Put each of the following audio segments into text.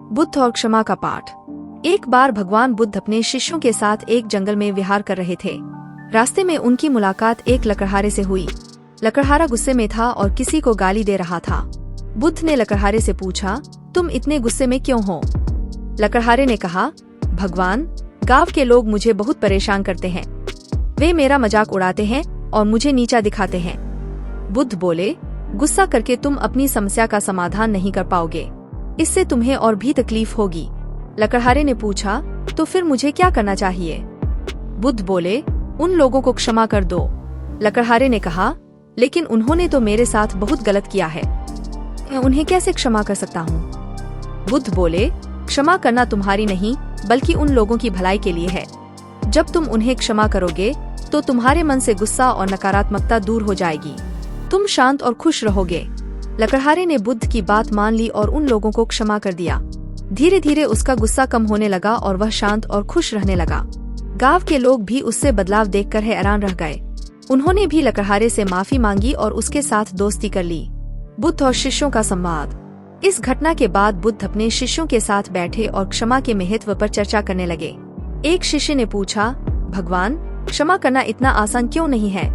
बुद्ध और क्षमा का पाठ। एक बार भगवान बुद्ध अपने शिष्यों के साथ एक जंगल में विहार कर रहे थे। रास्ते में उनकी मुलाकात एक लकड़हारे से हुई। लकड़हारा गुस्से में था और किसी को गाली दे रहा था। बुद्ध ने लकड़हारे से पूछा, तुम इतने गुस्से में क्यों हो? लकड़हारे ने कहा, भगवान, गांव के लोग मुझे बहुत परेशान करते हैं। वे मेरा मजाक उड़ाते हैं और मुझे नीचा दिखाते हैं। बुद्ध बोले, गुस्सा करके तुम अपनी समस्या का समाधान नहीं कर पाओगे, इससे तुम्हें और भी तकलीफ होगी। लकड़हारे ने पूछा, तो फिर मुझे क्या करना चाहिए? बुद्ध बोले, उन लोगों को क्षमा कर दो। लकड़हारे ने कहा, लेकिन उन्होंने तो मेरे साथ बहुत गलत किया है, मैं उन्हें कैसे क्षमा कर सकता हूँ? बुद्ध बोले, क्षमा करना तुम्हारी नहीं बल्कि उन लोगों की भलाई के लिए है। जब तुम उन्हें क्षमा करोगे तो तुम्हारे मन से गुस्सा और नकारात्मकता दूर हो जाएगी, तुम शांत और खुश रहोगे। लकड़हारे ने बुद्ध की बात मान ली और उन लोगों को क्षमा कर दिया। धीरे धीरे उसका गुस्सा कम होने लगा और वह शांत और खुश रहने लगा। गांव के लोग भी उससे बदलाव देखकर हैरान रह गए। उन्होंने भी लकड़हारे से माफी मांगी और उसके साथ दोस्ती कर ली। बुद्ध और शिष्यों का संवाद। इस घटना के बाद बुद्ध अपने शिष्यों के साथ बैठे और क्षमा के महत्व पर चर्चा करने लगे। एक शिष्य ने पूछा, भगवान, क्षमा करना इतना आसान क्यों नहीं है?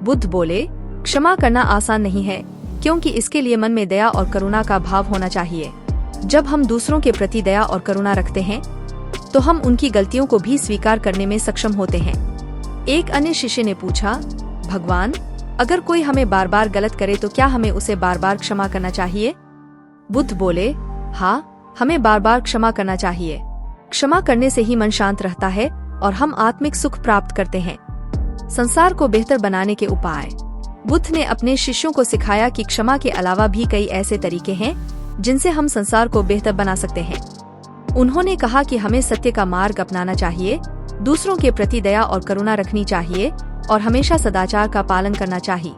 बुद्ध बोले, क्षमा करना आसान नहीं है क्योंकि इसके लिए मन में दया और करुणा का भाव होना चाहिए। जब हम दूसरों के प्रति दया और करुणा रखते हैं तो हम उनकी गलतियों को भी स्वीकार करने में सक्षम होते हैं। एक अन्य शिष्य ने पूछा, भगवान, अगर कोई हमें बार बार गलत करे तो क्या हमें उसे बार बार क्षमा करना चाहिए? बुद्ध बोले, हाँ, हमें बार बार क्षमा करना चाहिए। क्षमा करने से ही मन शांत रहता है और हम आत्मिक सुख प्राप्त करते हैं। संसार को बेहतर बनाने के उपाय। बुद्ध ने अपने शिष्यों को सिखाया कि क्षमा के अलावा भी कई ऐसे तरीके हैं जिनसे हम संसार को बेहतर बना सकते हैं। उन्होंने कहा कि हमें सत्य का मार्ग अपनाना चाहिए, दूसरों के प्रति दया और करुणा रखनी चाहिए और हमेशा सदाचार का पालन करना चाहिए।